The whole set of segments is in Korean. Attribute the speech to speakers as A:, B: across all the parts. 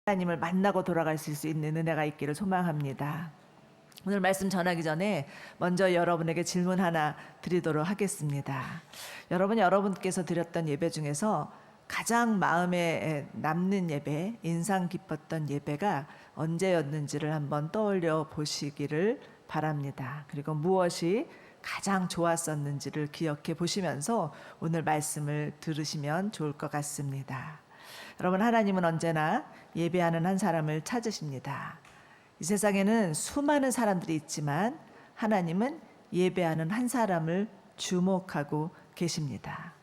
A: 하나님을 만나고 돌아가실 수 있는 은혜가 있기를 소망합니다. 오늘 말씀 전하기 전에 먼저 여러분에게 질문 하나 드리도록 하겠습니다. 여러분께서 드렸던 예배 중에서 가장 마음에 남는 예배, 인상 깊었던 예배가 언제였는지를 한번 떠올려 보시기를 바랍니다. 그리고 무엇이 가장 좋았었는지를 기억해 보시면서 오늘 말씀을 들으시면 좋을 것 같습니다. 여러분, 하나님은 언제나 예배하는 한 사람을 찾으십니다. 이 세상에는 수많은 사람들이 있지만 하나님은 예배하는 한 사람을 주목하고 계십니다.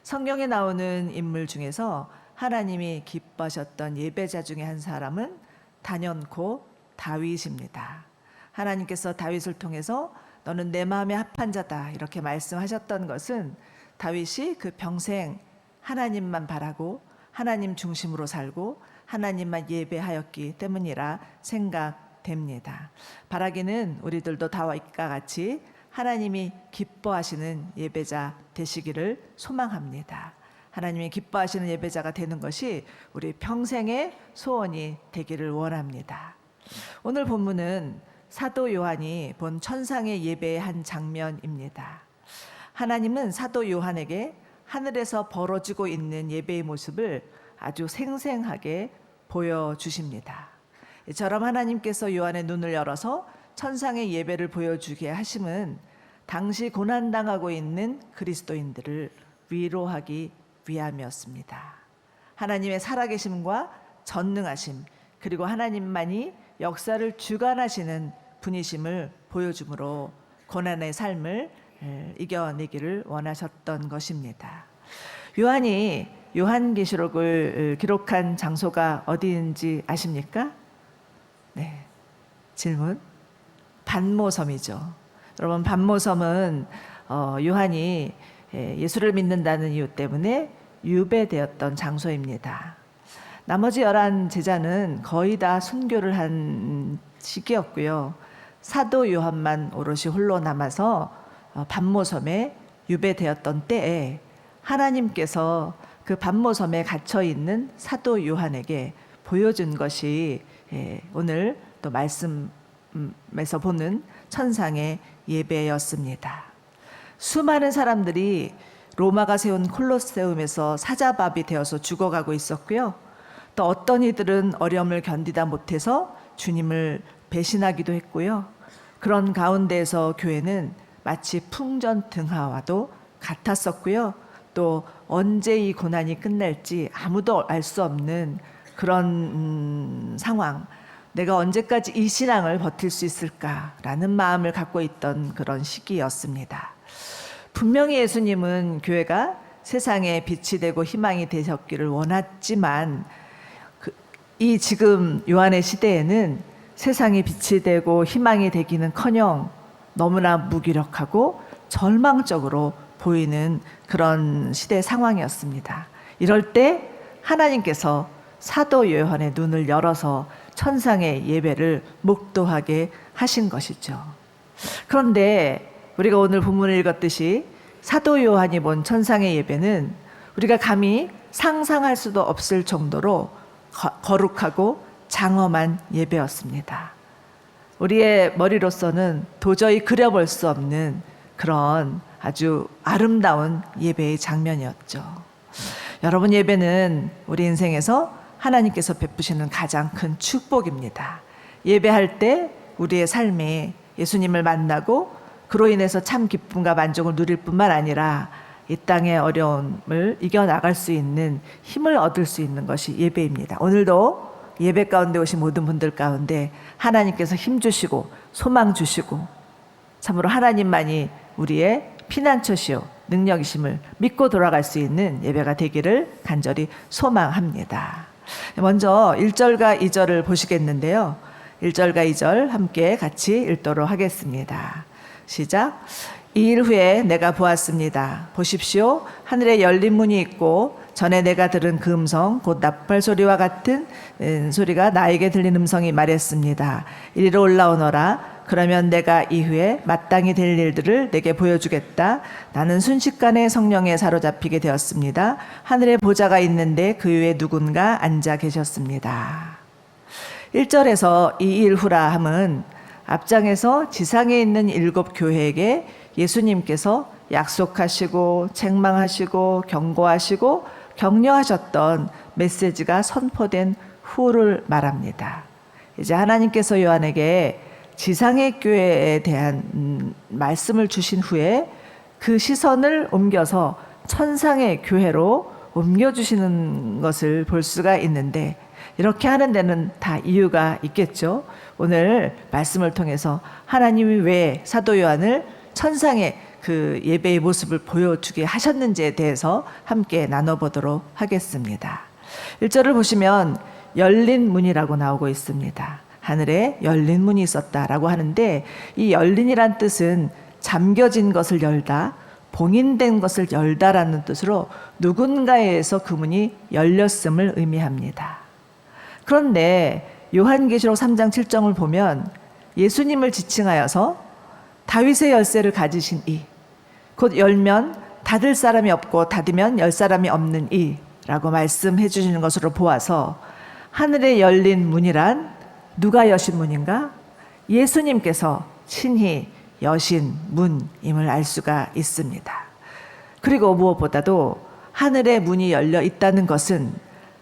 A: 성경에 나오는 인물 중에서 하나님이 기뻐하셨던 예배자 중에 한 사람은 단연코 다윗입니다. 하나님께서 다윗을 통해서 너는 내 마음에 합한 자다 이렇게 말씀하셨던 것은 다윗이 그 평생 하나님만 바라고 하나님 중심으로 살고 하나님만 예배하였기 때문이라 생각됩니다. 바라기는 우리들도 다윗과 같이 하나님이 기뻐하시는 예배자 되시기를 소망합니다. 하나님이 기뻐하시는 예배자가 되는 것이 우리 평생의 소원이 되기를 원합니다. 오늘 본문은 사도 요한이 본 천상의 예배의 한 장면입니다. 하나님은 사도 요한에게 하늘에서 벌어지고 있는 예배의 모습을 아주 생생하게 보여주십니다. 이처럼 하나님께서 요한의 눈을 열어서 천상의 예배를 보여주게 하심은 당시 고난당하고 있는 그리스도인들을 위로하기 위함이었습니다. 하나님의 살아계심과 전능하심, 그리고 하나님만이 역사를 주관하시는 분이심을 보여주므로 고난의 삶을 이겨내기를 원하셨던 것입니다. 요한이 요한계시록을 기록한 장소가 어디인지 아십니까? 네, 질문. 반모섬이죠. 여러분, 반모섬은 요한이 예수를 믿는다는 이유 때문에 유배되었던 장소입니다. 나머지 11 제자는 거의 다 순교를 한 시기였고요. 사도 요한만 오롯이 홀로 남아서 반모섬에 유배되었던 때에 하나님께서 그 반모섬에 갇혀 있는 사도 요한에게 보여준 것이 오늘 또 말씀에서 보는 천상의 예배였습니다. 수많은 사람들이 로마가 세운 콜로세움에서 사자밥이 되어서 죽어가고 있었고요. 또 어떤 이들은 어려움을 견디다 못해서 주님을 배신하기도 했고요. 그런 가운데에서 교회는 마치 풍전등화와도 같았었고요. 또 언제 이 고난이 끝날지 아무도 알 수 없는 그런 상황, 내가 언제까지 이 신앙을 버틸 수 있을까라는 마음을 갖고 있던 그런 시기였습니다. 분명히 예수님은 교회가 세상에 빛이 되고 희망이 되셨기를 원했지만 이 지금 요한의 시대에는 세상이 빛이 되고 희망이 되기는커녕 너무나 무기력하고 절망적으로 보이는 그런 시대 상황이었습니다. 이럴 때 하나님께서 사도 요한의 눈을 열어서 천상의 예배를 목도하게 하신 것이죠. 그런데 우리가 오늘 본문을 읽었듯이 사도 요한이 본 천상의 예배는 우리가 감히 상상할 수도 없을 정도로 거룩하고 장엄한 예배였습니다. 우리의 머리로서는 도저히 그려볼 수 없는 그런 아주 아름다운 예배의 장면이었죠. 여러분, 예배는 우리 인생에서 하나님께서 베푸시는 가장 큰 축복입니다. 예배할 때 우리의 삶에 예수님을 만나고 그로 인해서 참 기쁨과 만족을 누릴 뿐만 아니라 이 땅의 어려움을 이겨나갈 수 있는 힘을 얻을 수 있는 것이 예배입니다. 오늘도 예배 가운데 오신 모든 분들 가운데 하나님께서 힘 주시고 소망 주시고 참으로 하나님만이 우리의 피난처시요 능력이심을 믿고 돌아갈 수 있는 예배가 되기를 간절히 소망합니다. 먼저 1절과 2절을 보시겠는데요. 1절과 2절 함께 같이 읽도록 하겠습니다. 시작. 2일 후에 내가 보았습니다. 보십시오. 하늘에 열린 문이 있고 전에 내가 들은 그 음성 곧 나팔 소리와 같은 소리가 나에게 들린 음성이 말했습니다. 이리로 올라오너라. 그러면 내가 이후에 마땅히 될 일들을 내게 보여주겠다. 나는 순식간에 성령에 사로잡히게 되었습니다. 하늘에 보좌가 있는데 그 위에 누군가 앉아 계셨습니다. 1절에서 이 일 후라 함은 앞장에서 지상에 있는 7 교회에게 예수님께서 약속하시고 책망하시고 경고하시고 격려하셨던 메시지가 선포된 후를 말합니다. 이제 하나님께서 요한에게 지상의 교회에 대한 말씀을 주신 후에 그 시선을 옮겨서 천상의 교회로 옮겨주시는 것을 볼 수가 있는데, 이렇게 하는 데는 다 이유가 있겠죠. 오늘 말씀을 통해서 하나님이 왜 사도 요한을 천상의 그 예배의 모습을 보여주게 하셨는지에 대해서 함께 나눠보도록 하겠습니다. 1절을 보시면 열린 문이라고 나오고 있습니다. 하늘에 열린 문이 있었다라고 하는데, 이 열린이란 뜻은 잠겨진 것을 열다, 봉인된 것을 열다라는 뜻으로 누군가에 의해서 그 문이 열렸음을 의미합니다. 그런데 요한계시록 3장 7절을 보면 예수님을 지칭하여서 다윗의 열쇠를 가지신 이, 곧 열면 닫을 사람이 없고 닫으면 열 사람이 없는 이라고 말씀해 주시는 것으로 보아서, 하늘에 열린 문이란 누가 여신 문인가? 예수님께서 친히 여신 문임을 알 수가 있습니다. 그리고 무엇보다도 하늘의 문이 열려 있다는 것은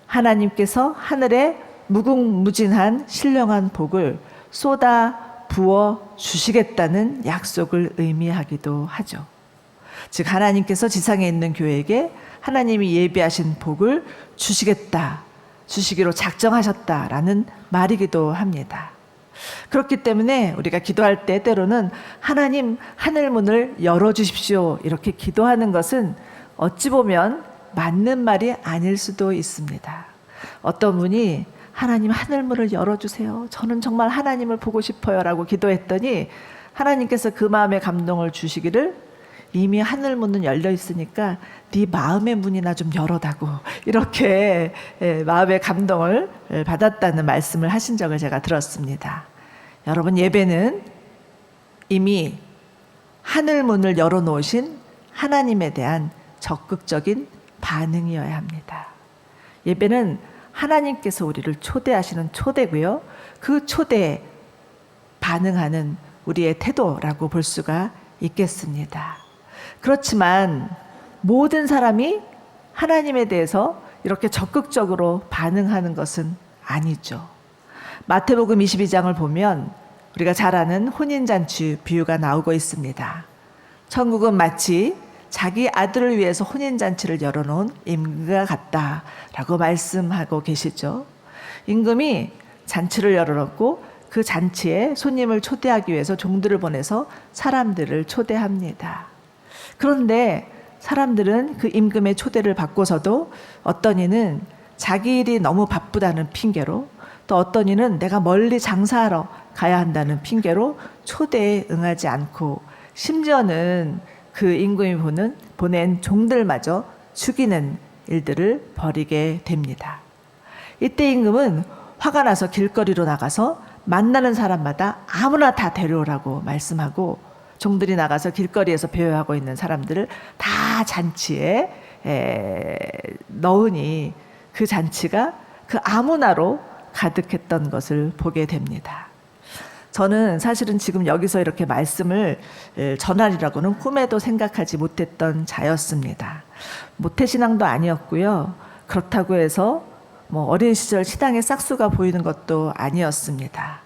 A: 하나님께서 하늘에 무궁무진한 신령한 복을 쏟아 부어 주시겠다는 약속을 의미하기도 하죠. 즉 하나님께서 지상에 있는 교회에게 하나님이 예비하신 복을 주시기로 작정하셨다라는 말이기도 합니다. 그렇기 때문에 우리가 기도할 때 때로는 하나님 하늘 문을 열어주십시오 이렇게 기도하는 것은 어찌 보면 맞는 말이 아닐 수도 있습니다. 어떤 분이 하나님 하늘 문을 열어주세요, 저는 정말 하나님을 보고 싶어요 라고 기도했더니 하나님께서 그 마음에 감동을 주시기를, 이미 하늘 문은 열려 있으니까 네 마음의 문이나 좀 열어다고, 이렇게 마음의 감동을 받았다는 말씀을 하신 적을 제가 들었습니다. 여러분, 예배는 이미 하늘 문을 열어놓으신 하나님에 대한 적극적인 반응이어야 합니다. 예배는 하나님께서 우리를 초대하시는 초대고요, 그 초대에 반응하는 우리의 태도라고 볼 수가 있겠습니다. 그렇지만 모든 사람이 하나님에 대해서 이렇게 적극적으로 반응하는 것은 아니죠. 마태복음 22장을 보면 우리가 잘 아는 혼인잔치 비유가 나오고 있습니다. 천국은 마치 자기 아들을 위해서 혼인잔치를 열어놓은 임금과 같다라고 말씀하고 계시죠. 임금이 잔치를 열어놓고 그 잔치에 손님을 초대하기 위해서 종들을 보내서 사람들을 초대합니다. 그런데 사람들은 그 임금의 초대를 받고서도 어떤 이는 자기 일이 너무 바쁘다는 핑계로, 또 어떤 이는 내가 멀리 장사하러 가야 한다는 핑계로 초대에 응하지 않고, 심지어는 그 임금이 보낸 종들마저 죽이는 일들을 벌이게 됩니다. 이때 임금은 화가 나서 길거리로 나가서 만나는 사람마다 아무나 다 데려오라고 말씀하고, 종들이 나가서 길거리에서 배회하고 있는 사람들을 다 잔치에 넣으니 그 잔치가 그 아무나로 가득했던 것을 보게 됩니다. 저는 사실은 지금 여기서 이렇게 말씀을 전하리라고는 꿈에도 생각하지 못했던 자였습니다. 모태신앙도 아니었고요, 그렇다고 해서 뭐 어린 시절 신앙의 싹수가 보이는 것도 아니었습니다.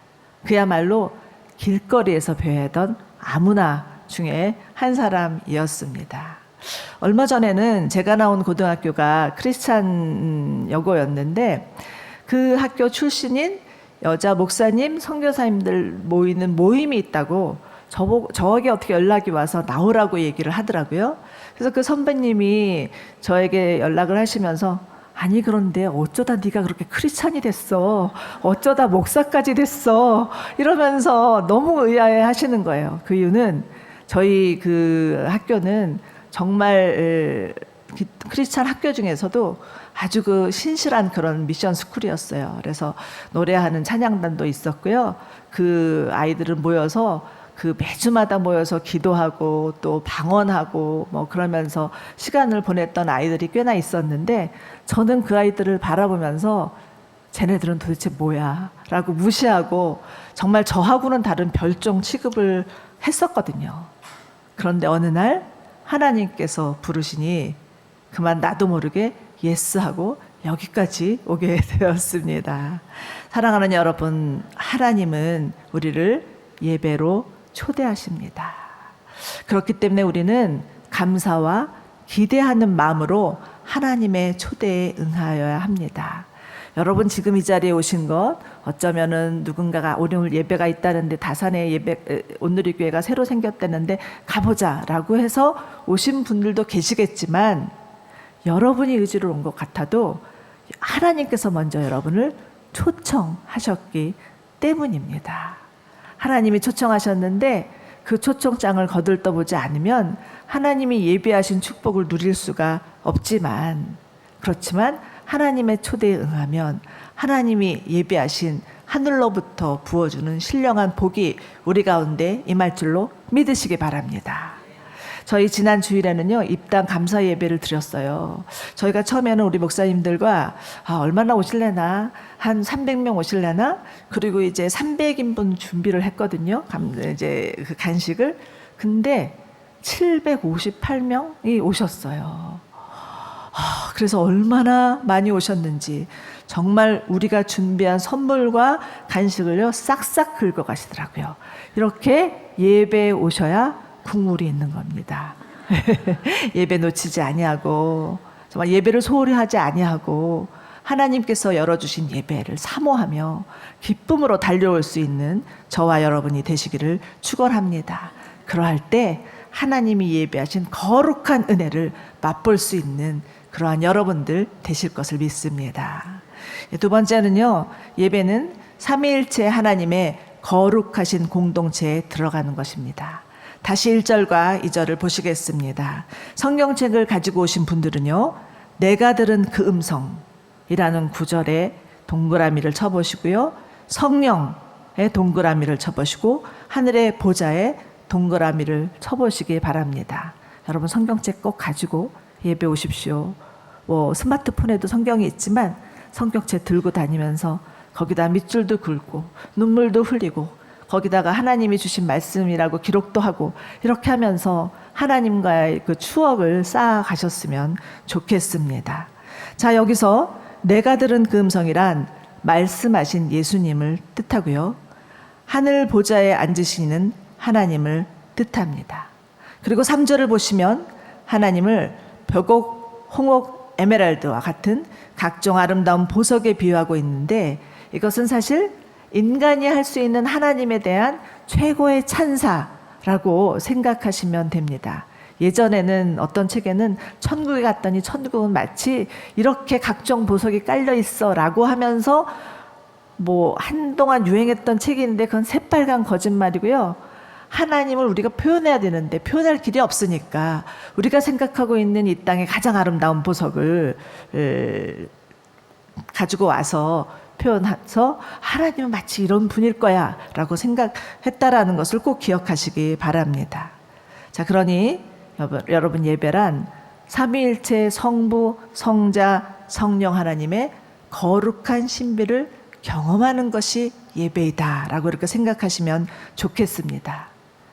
A: 그야말로 길거리에서 배회하던 아무나 중에 한 사람이었습니다. 얼마 전에는 제가 나온 고등학교가 크리스찬 여고였는데, 그 학교 출신인 여자 목사님, 선교사님들 모이는 모임이 있다고 저에게 어떻게 연락이 와서 나오라고 얘기를 하더라고요. 그래서 그 선배님이 저에게 연락을 하시면서, 아니 그런데 어쩌다 네가 그렇게 크리스찬이 됐어, 어쩌다 목사까지 됐어, 이러면서 너무 의아해 하시는 거예요. 그 이유는 저희 그 학교는 정말 크리스찬 학교 중에서도 아주 그 신실한 그런 미션 스쿨이었어요. 그래서 노래하는 찬양단도 있었고요, 그 아이들은 모여서 그 매주마다 모여서 기도하고 또 방언하고 뭐 그러면서 시간을 보냈던 아이들이 꽤나 있었는데, 저는 그 아이들을 바라보면서 쟤네들은 도대체 뭐야? 라고 무시하고 정말 저하고는 다른 별종 취급을 했었거든요. 그런데 어느 날 하나님께서 부르시니 그만 나도 모르게 예스하고 여기까지 오게 되었습니다. 사랑하는 여러분, 하나님은 우리를 예배로 초대하십니다. 그렇기 때문에 우리는 감사와 기대하는 마음으로 하나님의 초대에 응하여야 합니다. 여러분 지금 이 자리에 오신 것 어쩌면은 누군가가 오늘 예배가 있다는데 다산에 온누리교회가 새로 생겼다는데 가보자라고 해서 오신 분들도 계시겠지만 여러분이 의지로 온 것 같아도 하나님께서 먼저 여러분을 초청하셨기 때문입니다. 하나님이 초청하셨는데 그 초청장을 거들떠보지 않으면 하나님이 예비하신 축복을 누릴 수가 없지만, 그렇지만 하나님의 초대에 응하면 하나님이 예비하신 하늘로부터 부어주는 신령한 복이 우리 가운데 임할 줄로 믿으시기 바랍니다. 저희 지난 주일에는요, 입당 감사 예배를 드렸어요. 저희가 처음에는 우리 목사님들과 얼마나 오실래나, 한 300명 오실래나, 그리고 이제 300인분 준비를 했거든요. 이제 그 간식을. 근데 758명이 오셨어요. 그래서 얼마나 많이 오셨는지 정말 우리가 준비한 선물과 간식을요 싹싹 긁어 가시더라고요. 이렇게 예배에 오셔야 국물이 있는 겁니다. 예배 놓치지 아니하고 정말 예배를 소홀히 하지 아니하고 하나님께서 열어주신 예배를 사모하며 기쁨으로 달려올 수 있는 저와 여러분이 되시기를 축원합니다. 그러할 때 하나님이 예배하신 거룩한 은혜를 맛볼 수 있는 그러한 여러분들 되실 것을 믿습니다. 두 번째는요, 예배는 삼위일체 하나님의 거룩하신 공동체에 들어가는 것입니다. 다시 1절과 2절을 보시겠습니다. 성경책을 가지고 오신 분들은요, 내가 들은 그 음성이라는 구절에 동그라미를 쳐보시고요, 성령의 동그라미를 쳐보시고 하늘의 보좌에 동그라미를 쳐보시기 바랍니다. 여러분 성경책 꼭 가지고 예배 오십시오. 스마트폰에도 성경이 있지만 성경책 들고 다니면서 거기다 밑줄도 긋고 눈물도 흘리고 거기다가 하나님이 주신 말씀이라고 기록도 하고 이렇게 하면서 하나님과의 그 추억을 쌓아가셨으면 좋겠습니다. 자, 여기서 내가 들은 그 음성이란 말씀하신 예수님을 뜻하고요, 하늘 보좌에 앉으시는 하나님을 뜻합니다. 그리고 3절을 보시면 하나님을 벽옥, 홍옥, 에메랄드와 같은 각종 아름다운 보석에 비유하고 있는데, 이것은 사실 인간이 할 수 있는 하나님에 대한 최고의 찬사라고 생각하시면 됩니다. 예전에는 어떤 책에는 천국에 갔더니 천국은 마치 이렇게 각종 보석이 깔려 있어 라고 하면서 한동안 유행했던 책이 있는데 그건 새빨간 거짓말이고요. 하나님을 우리가 표현해야 되는데 표현할 길이 없으니까 우리가 생각하고 있는 이 땅의 가장 아름다운 보석을 가지고 와서 표현해서 하나님은 마치 이런 분일 거야 라고 생각했다라는 것을 꼭 기억하시기 바랍니다. 자, 그러니 여러분 예배란 삼위일체 성부, 성자, 성령 하나님의 거룩한 신비를 경험하는 것이 예배이다 라고 이렇게 생각하시면 좋겠습니다.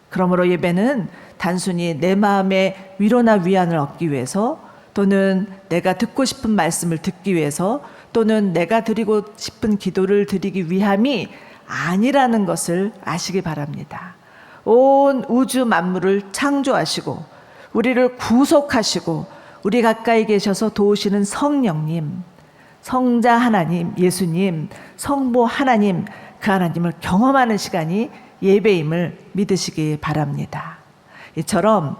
A: 그러므로 예배는 단순히 내 마음의 위로나 위안을 얻기 위해서, 또는 내가 듣고 싶은 말씀을 듣기 위해서, 또는 내가 드리고 싶은 기도를 드리기 위함이 아니라는 것을 아시기 바랍니다. 온 우주 만물을 창조하시고 우리를 구속하시고 우리 가까이 계셔서 도우시는 성령님, 성자 하나님, 예수님, 성부 하나님, 그 하나님을 경험하는 시간이 예배임을 믿으시기 바랍니다. 이처럼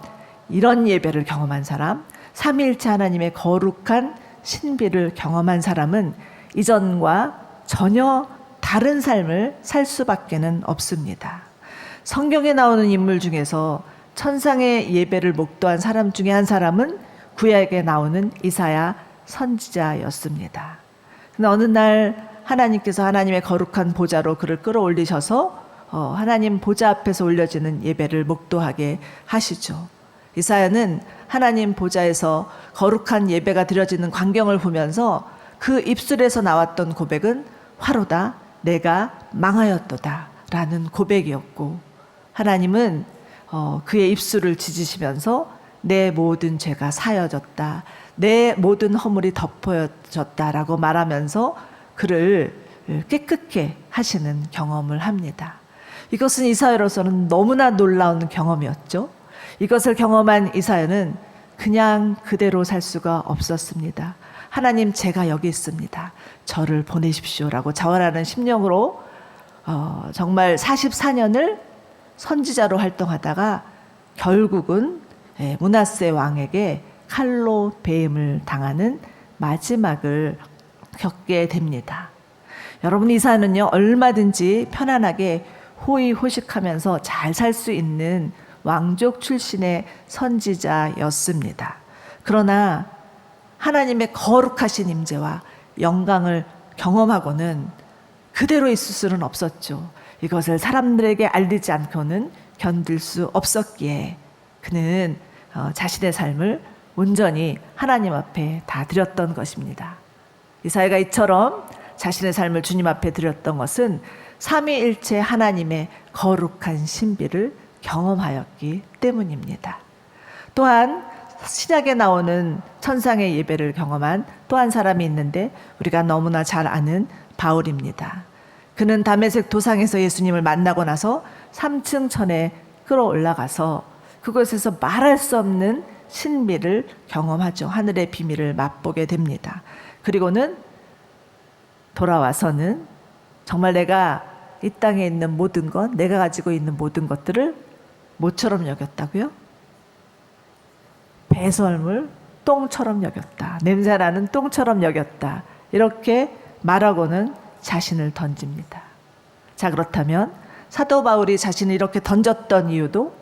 A: 이런 예배를 경험한 사람, 삼위일체 하나님의 거룩한 신비를 경험한 사람은 이전과 전혀 다른 삶을 살 수밖에는 없습니다. 성경에 나오는 인물 중에서 천상의 예배를 목도한 사람 중에 한 사람은 구약에 나오는 이사야 선지자였습니다. 근데 어느 날 하나님께서 하나님의 거룩한 보좌로 그를 끌어올리셔서 하나님 보좌 앞에서 올려지는 예배를 목도하게 하시죠. 이사야는 하나님 보좌에서 거룩한 예배가 드려지는 광경을 보면서 그 입술에서 나왔던 고백은 화로다 내가 망하였도다 라는 고백이었고, 하나님은 그의 입술을 찢으시면서 내 모든 죄가 사여졌다, 내 모든 허물이 덮어졌다라고 말하면서 그를 깨끗게 하시는 경험을 합니다. 이것은 이사야로서는 너무나 놀라운 경험이었죠. 이것을 경험한 이사야는 그냥 그대로 살 수가 없었습니다. 하나님, 제가 여기 있습니다. 저를 보내십시오라고 자원하는 심령으로 정말 44년을 선지자로 활동하다가 결국은 므낫세 왕에게 칼로 배임을 당하는 마지막을 겪게 됩니다. 여러분, 이사야는요 얼마든지 편안하게 호의호식하면서 잘 살 수 있는 왕족 출신의 선지자였습니다. 그러나 하나님의 거룩하신 임재와 영광을 경험하고는 그대로 있을 수는 없었죠. 이것을 사람들에게 알리지 않고는 견딜 수 없었기에 그는 자신의 삶을 온전히 하나님 앞에 다 드렸던 것입니다. 이사야가 이처럼 자신의 삶을 주님 앞에 드렸던 것은 삼위일체 하나님의 거룩한 신비를 경험하였기 때문입니다. 또한 신약에 나오는 천상의 예배를 경험한 또 한 사람이 있는데 우리가 너무나 잘 아는 바울입니다. 그는 다메섹 도상에서 예수님을 만나고 나서 3층 천에 끌어올라가서 그곳에서 말할 수 없는 신비를 경험하죠. 하늘의 비밀을 맛보게 됩니다. 그리고는 돌아와서는 정말 내가 이 땅에 있는 모든 것, 내가 가지고 있는 모든 것들을 뭐처럼 여겼다고요? 배설물, 똥처럼 여겼다. 냄새나는 똥처럼 여겼다. 이렇게 말하고는 자신을 던집니다. 자, 그렇다면 사도 바울이 자신을 이렇게 던졌던 이유도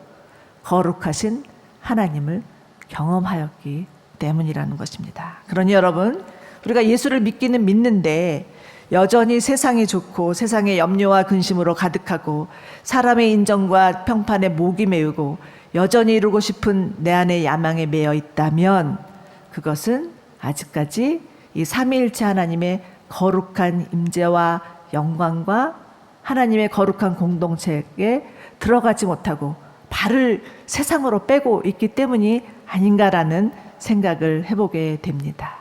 A: 거룩하신 하나님을 경험하였기 때문이라는 것입니다. 그러니 여러분, 우리가 예수를 믿기는 믿는데 여전히 세상이 좋고 세상의 염려와 근심으로 가득하고 사람의 인정과 평판에 목이 메우고 여전히 이루고 싶은 내 안의 야망에 매여 있다면 그것은 아직까지 이 삼위일체 하나님의 거룩한 임재와 영광과 하나님의 거룩한 공동체에 들어가지 못하고 발을 세상으로 빼고 있기 때문이 아닌가라는 생각을 해보게 됩니다.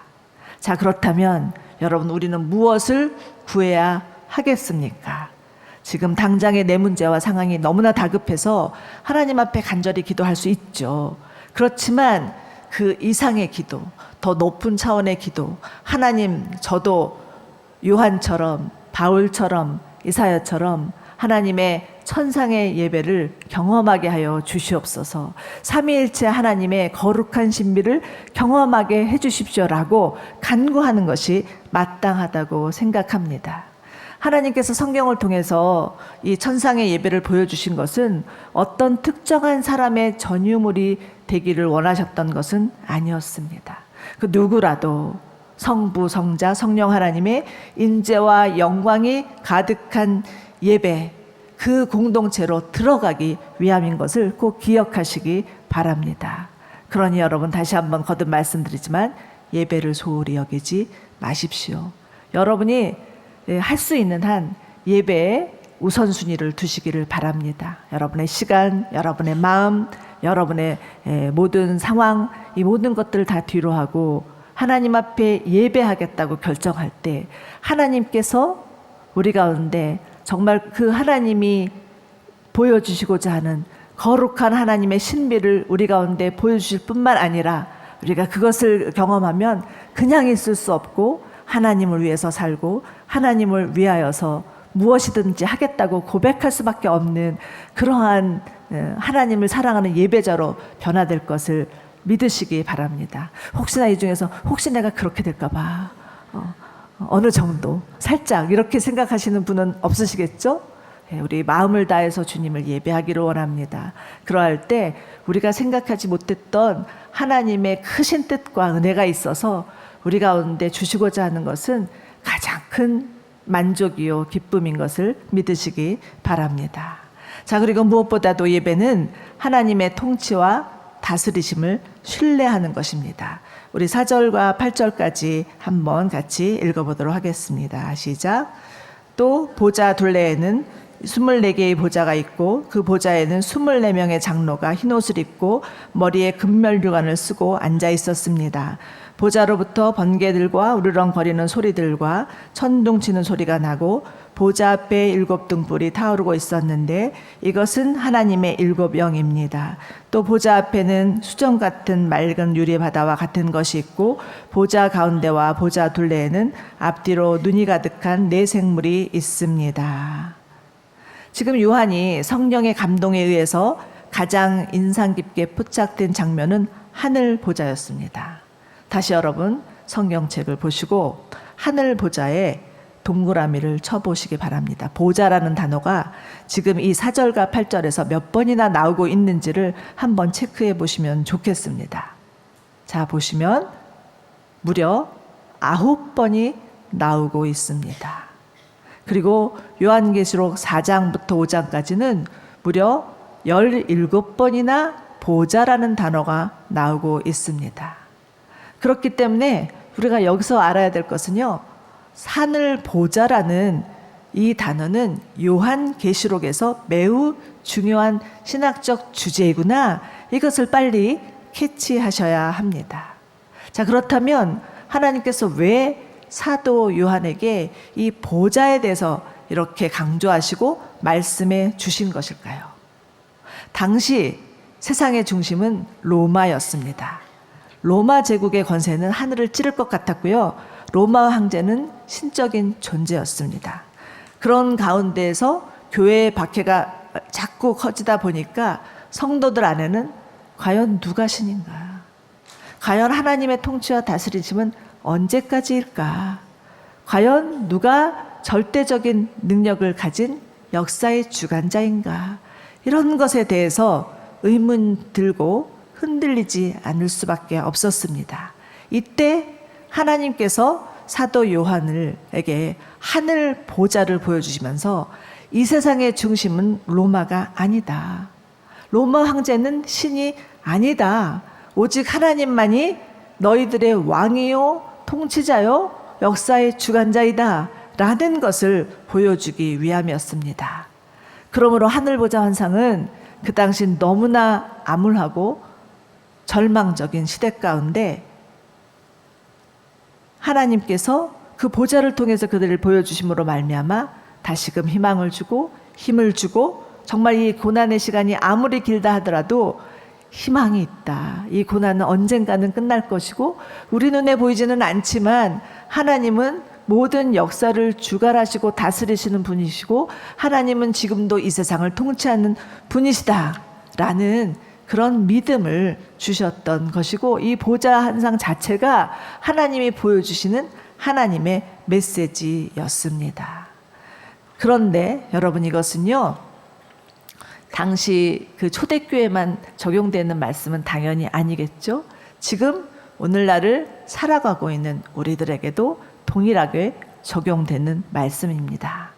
A: 자, 그렇다면 여러분, 우리는 무엇을 구해야 하겠습니까? 지금 당장의 내 문제와 상황이 너무나 다급해서 하나님 앞에 간절히 기도할 수 있죠. 그렇지만 그 이상의 기도, 더 높은 차원의 기도, 하나님, 저도 요한처럼, 바울처럼, 이사야처럼 하나님의 천상의 예배를 경험하게 하여 주시옵소서. 삼위일체 하나님의 거룩한 신비를 경험하게 해주십시오라고 간구하는 것이 마땅하다고 생각합니다. 하나님께서 성경을 통해서 이 천상의 예배를 보여주신 것은 어떤 특정한 사람의 전유물이 되기를 원하셨던 것은 아니었습니다. 그 누구라도 성부, 성자, 성령 하나님의 인재와 영광이 가득한 예배, 그 공동체로 들어가기 위함인 것을 꼭 기억하시기 바랍니다. 그러니 여러분, 다시 한번 거듭 말씀드리지만 예배를 소홀히 여기지 마십시오. 여러분이 할 수 있는 한 예배에 우선순위를 두시기를 바랍니다. 여러분의 시간, 여러분의 마음, 여러분의 모든 상황, 이 모든 것들을 다 뒤로 하고 하나님 앞에 예배하겠다고 결정할 때 하나님께서 우리 가운데 정말 그 하나님이 보여주시고자 하는 거룩한 하나님의 신비를 우리 가운데 보여주실 뿐만 아니라 우리가 그것을 경험하면 그냥 있을 수 없고 하나님을 위해서 살고 하나님을 위하여서 무엇이든지 하겠다고 고백할 수밖에 없는 그러한 하나님을 사랑하는 예배자로 변화될 것을 믿으시기 바랍니다. 혹시나 이 중에서 혹시 내가 그렇게 될까 봐 어느 정도 살짝 이렇게 생각하시는 분은 없으시겠죠? 우리 마음을 다해서 주님을 예배하기를 원합니다. 그러할 때 우리가 생각하지 못했던 하나님의 크신 뜻과 은혜가 있어서 우리 가운데 주시고자 하는 것은 가장 큰 만족이요 기쁨인 것을 믿으시기 바랍니다. 자, 그리고 무엇보다도 예배는 하나님의 통치와 다스리심을 신뢰하는 것입니다. 우리 4절과 8절까지 한번 같이 읽어보도록 하겠습니다. 시작. 또 보좌 둘레에는 24개의 보좌가 있고 그 보좌에는 24명의 장로가 흰옷을 입고 머리에 금멸류관을 쓰고 앉아 있었습니다. 보좌로부터 번개들과 우르렁거리는 소리들과 천둥 치는 소리가 나고 보좌 앞에 7 등불이 타오르고 있었는데 이것은 하나님의 7 영입니다. 또 보좌 앞에는 수정 같은 맑은 유리 바다와 같은 것이 있고 보좌 가운데와 보좌 둘레에는 앞뒤로 눈이 가득한 4 생물이 있습니다. 지금 요한이 성령의 감동에 의해서 가장 인상 깊게 포착된 장면은 하늘 보좌였습니다. 다시 여러분 성경책을 보시고 하늘 보좌에 동그라미를 쳐보시기 바랍니다. 보좌라는 단어가 지금 이 4절과 8절에서 몇 번이나 나오고 있는지를 한번 체크해 보시면 좋겠습니다. 자, 보시면 무려 9번이 나오고 있습니다. 그리고 요한계시록 4장부터 5장까지는 무려 17번이나 보좌라는 단어가 나오고 있습니다. 그렇기 때문에 우리가 여기서 알아야 될 것은요, 하늘 보좌라는 이 단어는 요한계시록에서 매우 중요한 신학적 주제이구나, 이것을 빨리 캐치하셔야 합니다. 자, 그렇다면 하나님께서 왜 사도 요한에게 이 보좌에 대해서 이렇게 강조하시고 말씀해 주신 것일까요? 당시 세상의 중심은 로마였습니다. 로마 제국의 권세는 하늘을 찌를 것 같았고요. 로마 황제는 신적인 존재였습니다. 그런 가운데에서 교회의 박해가 자꾸 커지다 보니까 성도들 안에는 과연 누가 신인가? 과연 하나님의 통치와 다스리심은 언제까지일까? 과연 누가 절대적인 능력을 가진 역사의 주관자인가? 이런 것에 대해서 의문 들고 흔들리지 않을 수밖에 없었습니다. 이때 하나님께서 사도 요한에게 하늘 보좌를 보여주시면서 이 세상의 중심은 로마가 아니다. 로마 황제는 신이 아니다. 오직 하나님만이 너희들의 왕이요, 통치자요, 역사의 주관자이다 라는 것을 보여주기 위함이었습니다. 그러므로 하늘보좌 환상은 그 당시 너무나 암울하고 절망적인 시대 가운데 하나님께서 그 보좌를 통해서 그들을 보여주심으로 말미암아 다시금 희망을 주고 힘을 주고, 정말 이 고난의 시간이 아무리 길다 하더라도 희망이 있다. 이 고난은 언젠가는 끝날 것이고 우리 눈에 보이지는 않지만 하나님은 모든 역사를 주관하시고 다스리시는 분이시고 하나님은 지금도 이 세상을 통치하는 분이시다 라는 그런 믿음을 주셨던 것이고, 이 보좌 환상 자체가 하나님이 보여주시는 하나님의 메시지였습니다. 그런데 여러분, 이것은요, 당시 그 초대교회만 적용되는 말씀은 당연히 아니겠죠. 지금 오늘날을 살아가고 있는 우리들에게도 동일하게 적용되는 말씀입니다.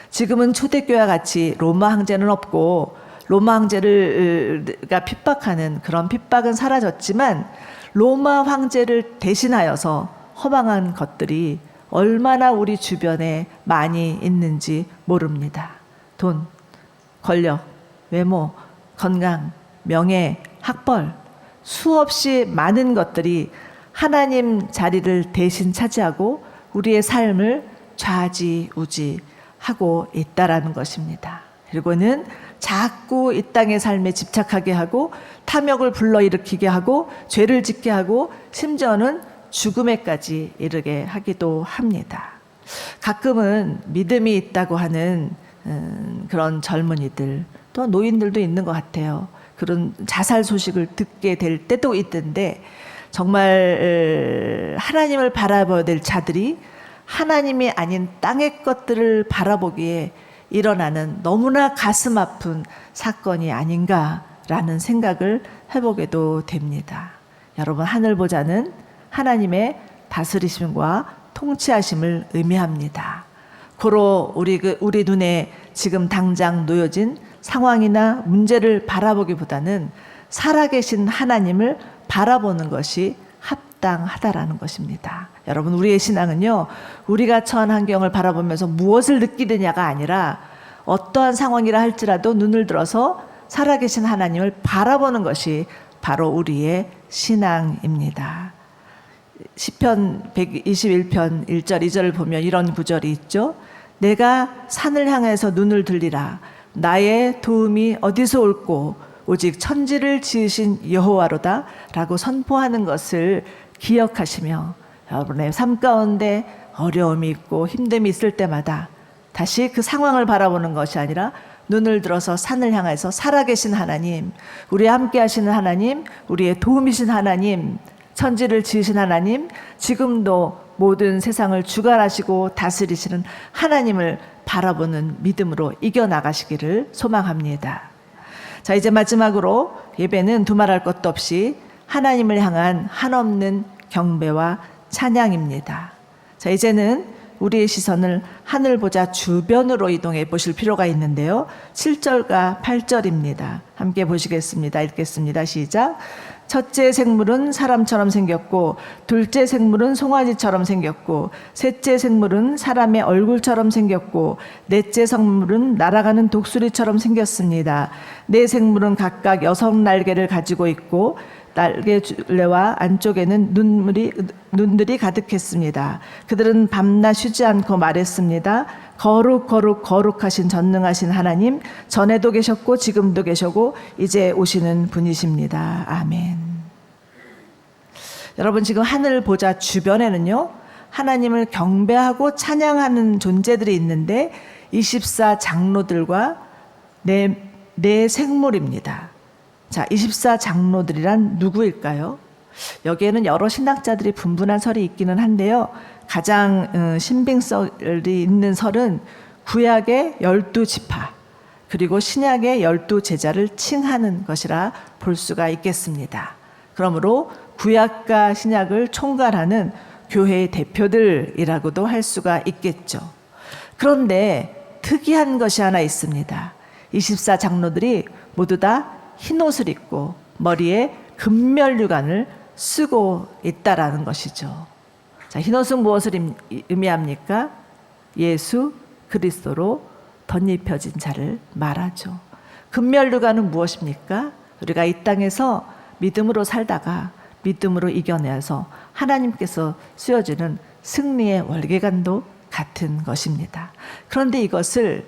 A: 지금은 초대교회와 같이 로마 황제는 없고 로마 황제가 핍박하는 그런 핍박은 사라졌지만 로마 황제를 대신하여서 허망한 것들이 얼마나 우리 주변에 많이 있는지 모릅니다. 돈, 권력, 외모, 건강, 명예, 학벌, 수없이 많은 것들이 하나님 자리를 대신 차지하고 우리의 삶을 좌지우지하고 있다라는 것입니다. 그리고는 자꾸 이 땅의 삶에 집착하게 하고 탐욕을 불러일으키게 하고 죄를 짓게 하고 심지어는 죽음에까지 이르게 하기도 합니다. 가끔은 믿음이 있다고 하는 그런 젊은이들, 또 노인들도 있는 것 같아요. 그런 자살 소식을 듣게 될 때도 있던데, 정말 하나님을 바라봐야 될 자들이 하나님이 아닌 땅의 것들을 바라보기에 일어나는 너무나 가슴 아픈 사건이 아닌가라는 생각을 해보게도 됩니다. 여러분, 하늘보좌는 하나님의 다스리심과 통치하심을 의미합니다. 고로 우리 눈에 지금 당장 놓여진 상황이나 문제를 바라보기보다는 살아계신 하나님을 바라보는 것이 합당하다라는 것입니다. 여러분, 우리의 신앙은요, 우리가 처한 환경을 바라보면서 무엇을 느끼느냐가 아니라 어떠한 상황이라 할지라도 눈을 들어서 살아계신 하나님을 바라보는 것이 바로 우리의 신앙입니다. 시편 121편 1절 2절을 보면 이런 구절이 있죠. 내가 산을 향해서 눈을 들리라. 나의 도움이 어디서 올꼬? 오직 천지를 지으신 여호와로다 라고 선포하는 것을 기억하시며 여러분의 삶 가운데 어려움이 있고 힘듦이 있을 때마다 다시 그 상황을 바라보는 것이 아니라 눈을 들어서 산을 향해서 살아계신 하나님, 우리와 함께 하시는 하나님, 우리의 도움이신 하나님, 천지를 지으신 하나님, 지금도 모든 세상을 주관하시고 다스리시는 하나님을 바라보는 믿음으로 이겨나가시기를 소망합니다. 자, 이제 마지막으로 예배는 두말할 것도 없이 하나님을 향한 한없는 경배와 찬양입니다. 자, 이제는 우리의 시선을 하늘 보좌 주변으로 이동해 보실 필요가 있는데요. 7절과 8절입니다. 함께 보시겠습니다. 읽겠습니다. 시작. 첫째 생물은 사람처럼 생겼고 둘째 생물은 송아지처럼 생겼고 셋째 생물은 사람의 얼굴처럼 생겼고 넷째 생물은 날아가는 독수리처럼 생겼습니다. 네 생물은 각각 6날개를 가지고 있고 날개둘레와 안쪽에는 눈들이 가득했습니다. 그들은 밤낮 쉬지 않고 말했습니다. 거룩 거룩 거룩하신 전능하신 하나님, 전에도 계셨고 지금도 계시고 이제 오시는 분이십니다. 아멘. 여러분, 지금 하늘 보좌 주변에는요, 하나님을 경배하고 찬양하는 존재들이 있는데 24장로들과 네 생물입니다. 자, 24장로들이란 누구일까요? 여기에는 여러 신학자들이 분분한 설이 있기는 한데요. 가장 신빙성이 있는 설은 구약의 12지파 그리고 신약의 12제자를 칭하는 것이라 볼 수가 있겠습니다. 그러므로 구약과 신약을 총괄하는 교회의 대표들이라고도 할 수가 있겠죠. 그런데 특이한 것이 하나 있습니다. 24장로들이 모두 다 흰옷을 입고 머리에 금면류관을 쓰고 있다라는 것이죠. 자, 흰옷은 무엇을 의미합니까? 예수 그리스도로 덧입혀진 자를 말하죠. 금면류관은 무엇입니까? 우리가 이 땅에서 믿음으로 살다가 믿음으로 이겨내서 하나님께서 씌워주는 승리의 월계관도 같은 것입니다. 그런데 이것을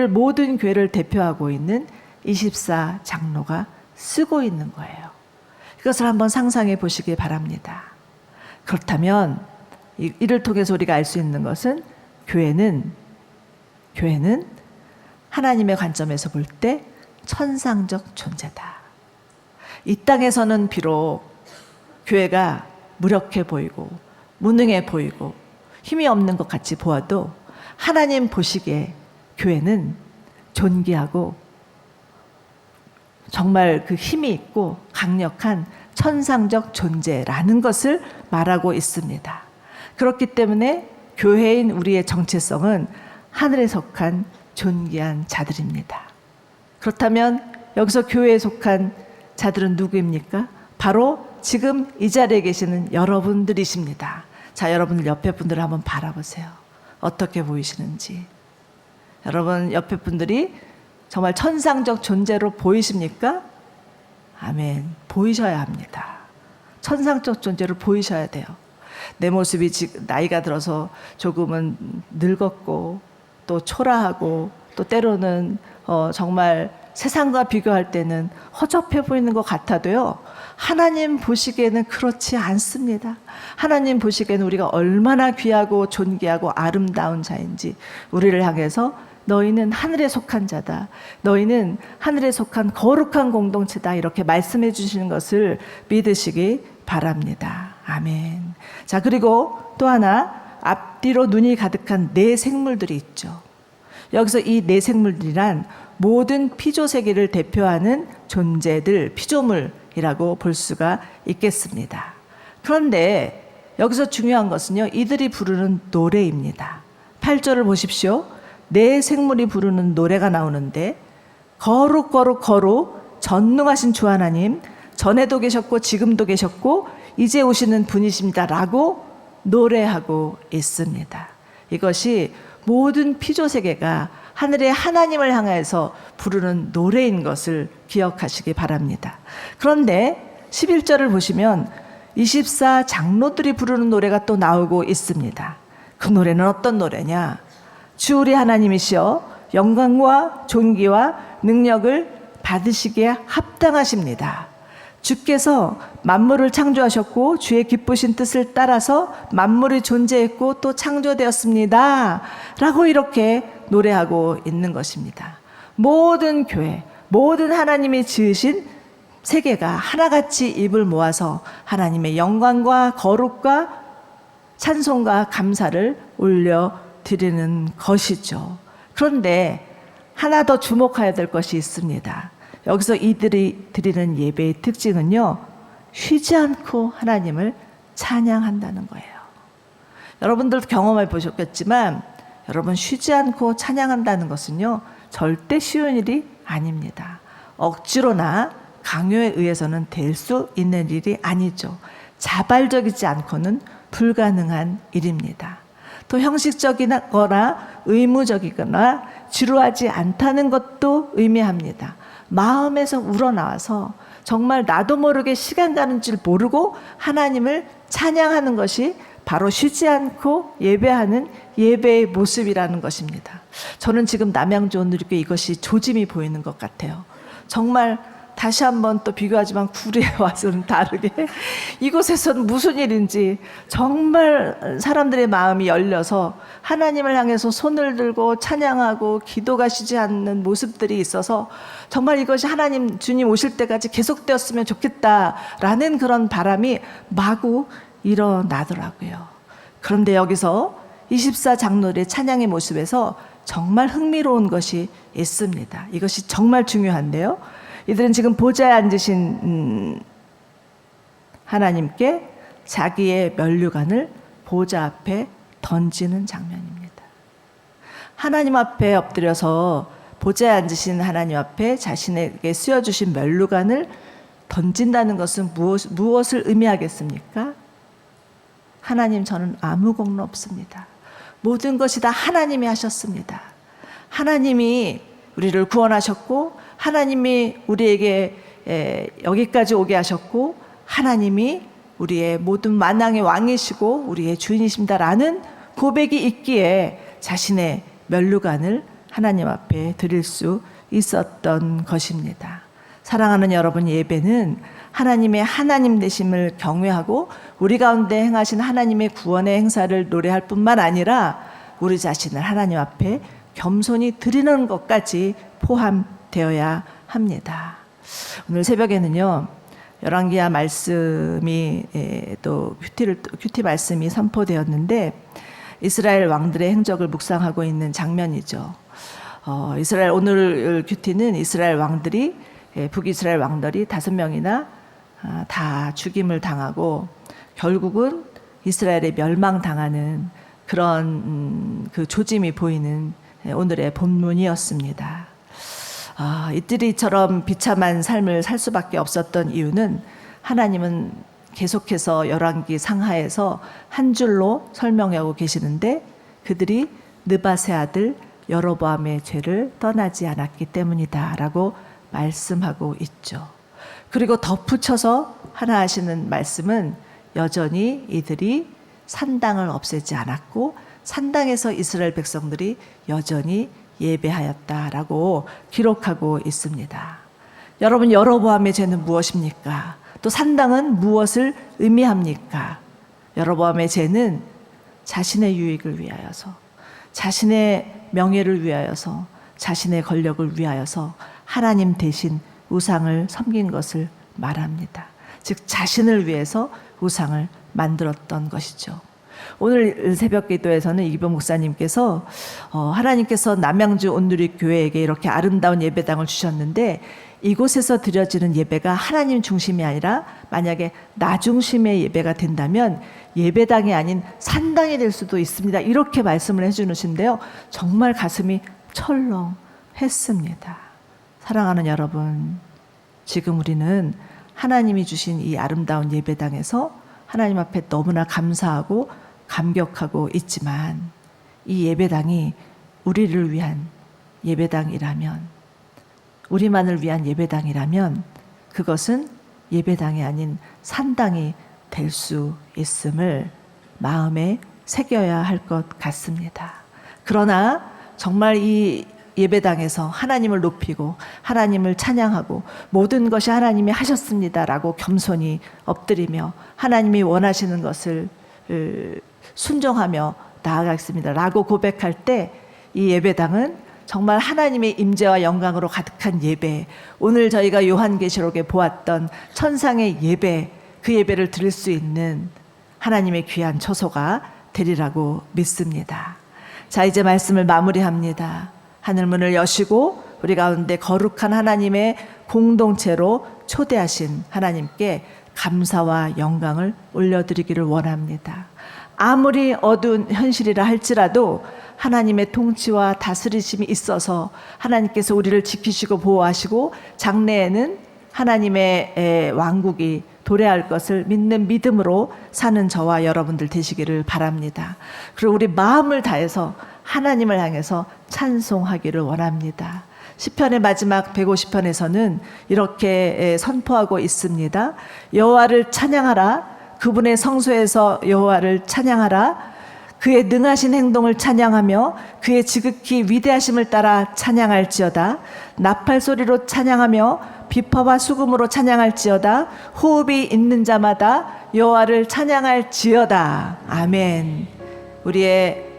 A: 모든 교회를 대표하고 있는 24장로가 쓰고 있는 거예요. 이것을 한번 상상해 보시기 바랍니다. 그렇다면 이를 통해서 우리가 알 수 있는 것은 교회는 하나님의 관점에서 볼 때 천상적 존재다. 이 땅에서는 비록 교회가 무력해 보이고 무능해 보이고 힘이 없는 것 같이 보아도 하나님 보시기에 교회는 존귀하고 정말 그 힘이 있고 강력한 천상적 존재라는 것을 말하고 있습니다. 그렇기 때문에 교회인 우리의 정체성은 하늘에 속한 존귀한 자들입니다. 그렇다면 여기서 교회에 속한 자들은 누구입니까? 바로 지금 이 자리에 계시는 여러분들이십니다. 자, 여러분들 옆에 분들을 한번 바라보세요. 어떻게 보이시는지. 여러분 옆에 분들이 정말 천상적 존재로 보이십니까? 아멘. 보이셔야 합니다. 천상적 존재로 보이셔야 돼요. 내 모습이 나이가 들어서 조금은 늙었고 또 초라하고 또 때로는 정말 세상과 비교할 때는 허접해 보이는 것 같아도요, 하나님 보시기에는 그렇지 않습니다. 하나님 보시기에는 우리가 얼마나 귀하고 존귀하고 아름다운 자인지 우리를 향해서 너희는 하늘에 속한 자다. 너희는 하늘에 속한 거룩한 공동체다. 이렇게 말씀해 주시는 것을 믿으시기 바랍니다. 아멘. 자, 그리고 또 하나 앞뒤로 눈이 가득한 네 생물들이 있죠. 여기서 이 네 생물들이란 모든 피조세계를 대표하는 존재들, 피조물이라고 볼 수가 있겠습니다. 그런데 여기서 중요한 것은요, 이들이 부르는 노래입니다. 8절을 보십시오. 네 생물이 부르는 노래가 나오는데 거룩 거룩 거룩 전능하신 주 하나님, 전에도 계셨고 지금도 계셨고 이제 오시는 분이십니다 라고 노래하고 있습니다. 이것이 모든 피조세계가 하늘의 하나님을 향해서 부르는 노래인 것을 기억하시기 바랍니다. 그런데 11절을 보시면 24 장로들이 부르는 노래가 또 나오고 있습니다. 그 노래는 어떤 노래냐? 주 우리 하나님이시여 영광과 존귀와 능력을 받으시기에 합당하십니다. 주께서 만물을 창조하셨고 주의 기쁘신 뜻을 따라서 만물이 존재했고 또 창조되었습니다 라고 이렇게 노래하고 있는 것입니다. 모든 교회, 모든 하나님이 지으신 세계가 하나같이 입을 모아서 하나님의 영광과 거룩과 찬송과 감사를 올려드리는 것이죠. 그런데 하나 더 주목해야 될 것이 있습니다. 여기서 이들이 드리는 예배의 특징은요, 쉬지 않고 하나님을 찬양한다는 거예요. 여러분들도 경험해 보셨겠지만 여러분 쉬지 않고 찬양한다는 것은요 절대 쉬운 일이 아닙니다. 억지로나 강요에 의해서는 될 수 있는 일이 아니죠. 자발적이지 않고는 불가능한 일입니다. 또 형식적이거나 의무적이거나 지루하지 않다는 것도 의미합니다. 마음에서 우러나와서 정말 나도 모르게 시간 가는 줄 모르고 하나님을 찬양하는 것이 바로 쉬지 않고 예배하는 예배의 모습이라는 것입니다. 저는 지금 남양주 온누리교회 이것이 조짐이 보이는 것 같아요. 정말 다시 한번 또 비교하지만 구리에 와서는 다르게 이곳에서는 무슨 일인지 정말 사람들의 마음이 열려서 하나님을 향해서 손을 들고 찬양하고 기도가 쉬지 않는 모습들이 있어서 정말 이것이 하나님 주님 오실 때까지 계속되었으면 좋겠다라는 그런 바람이 마구 일어나더라고요. 그런데 여기서 24 장로들의 찬양의 모습에서 정말 흥미로운 것이 있습니다. 이것이 정말 중요한데요. 이들은 지금 보좌에 앉으신 하나님께 자기의 면류관을 보좌 앞에 던지는 장면입니다. 하나님 앞에 엎드려서 보좌에 앉으신 하나님 앞에 자신에게 쓰여주신 면류관을 던진다는 것은 무엇을 의미하겠습니까? 하나님, 저는 아무 공로 없습니다. 모든 것이 다 하나님이 하셨습니다. 하나님이 우리를 구원하셨고 하나님이 우리에게 여기까지 오게 하셨고 하나님이 우리의 모든 만왕의 왕이시고 우리의 주인이십니다라는 고백이 있기에 자신의 면류관을 하나님 앞에 드릴 수 있었던 것입니다. 사랑하는 여러분, 예배는 하나님의 하나님 되심을 경외하고 우리 가운데 행하신 하나님의 구원의 행사를 노래할 뿐만 아니라 우리 자신을 하나님 앞에 겸손히 드리는 것까지 포함되어야 합니다. 오늘 새벽에는요, 열왕기하 말씀이 또 큐티 말씀이 선포되었는데 이스라엘 왕들의 행적을 묵상하고 있는 장면이죠. 이스라엘 오늘 큐티는 이스라엘 왕들이 북이스라엘 왕들이 5명이나 다 죽임을 당하고 결국은 이스라엘에 멸망당하는 그런 그 조짐이 보이는 오늘의 본문이었습니다. 이들이 이처럼 비참한 삶을 살 수밖에 없었던 이유는 하나님은 계속해서 열왕기 상하에서 한 줄로 설명하고 계시는데 그들이 느밧의 아들 여로보암의 죄를 떠나지 않았기 때문이다라고 말씀하고 있죠. 그리고 덧붙여서 하나 하시는 말씀은 여전히 이들이 산당을 없애지 않았고 산당에서 이스라엘 백성들이 여전히 예배하였다라고 기록하고 있습니다. 여러분, 여로보암의 죄는 무엇입니까? 또 산당은 무엇을 의미합니까? 여로보암의 죄는 자신의 유익을 위하여서, 자신의 명예를 위하여서, 자신의 권력을 위하여서 하나님 대신 우상을 섬긴 것을 말합니다. 즉 자신을 위해서 우상을 만들었던 것이죠. 오늘 새벽 기도에서는 이기범 목사님께서 하나님께서 남양주 온누리 교회에게 이렇게 아름다운 예배당을 주셨는데 이곳에서 드려지는 예배가 하나님 중심이 아니라 만약에 나 중심의 예배가 된다면 예배당이 아닌 산당이 될 수도 있습니다. 이렇게 말씀을 해주시는데요. 정말 가슴이 철렁했습니다. 사랑하는 여러분, 지금 우리는 하나님이 주신 이 아름다운 예배당에서 하나님 앞에 너무나 감사하고 감격하고 있지만, 이 예배당이 우리를 위한 예배당이라면, 우리만을 위한 예배당이라면 그것은 예배당이 아닌 산당이 될 수 있음을 마음에 새겨야 할 것 같습니다. 그러나 정말 이 예배당에서 하나님을 높이고 하나님을 찬양하고 모든 것이 하나님이 하셨습니다라고 겸손히 엎드리며 하나님이 원하시는 것을 순종하며 나아가겠습니다라고 고백할 때, 이 예배당은 정말 하나님의 임재와 영광으로 가득한 예배, 오늘 저희가 요한계시록에 보았던 천상의 예배, 그 예배를 드릴 수 있는 하나님의 귀한 처소가 되리라고 믿습니다. 자, 이제 말씀을 마무리합니다. 하늘문을 여시고 우리 가운데 거룩한 하나님의 공동체로 초대하신 하나님께 감사와 영광을 올려드리기를 원합니다. 아무리 어두운 현실이라 할지라도 하나님의 통치와 다스리심이 있어서 하나님께서 우리를 지키시고 보호하시고 장래에는 하나님의 왕국이 도래할 것을 믿는 믿음으로 사는 저와 여러분들 되시기를 바랍니다. 그리고 우리 마음을 다해서 하나님을 향해서 찬송하기를 원합니다. 시편의 마지막 150편에서는 이렇게 선포하고 있습니다. 여호와를 찬양하라. 그분의 성소에서 여호와를 찬양하라. 그의 능하신 행동을 찬양하며 그의 지극히 위대하심을 따라 찬양할지어다. 나팔 소리로 찬양하며 비파와 수금으로 찬양할지어다. 호흡이 있는 자마다 여호와를 찬양할지어다. 아멘. 우리의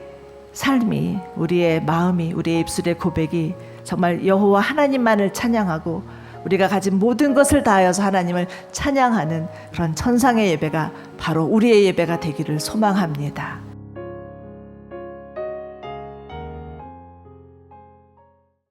A: 삶이, 우리의 마음이, 우리의 입술의 고백이 정말 여호와 하나님만을 찬양하고 우리가 가진 모든 것을 다하여서 하나님을 찬양하는 그런 천상의 예배가 바로 우리의 예배가 되기를 소망합니다.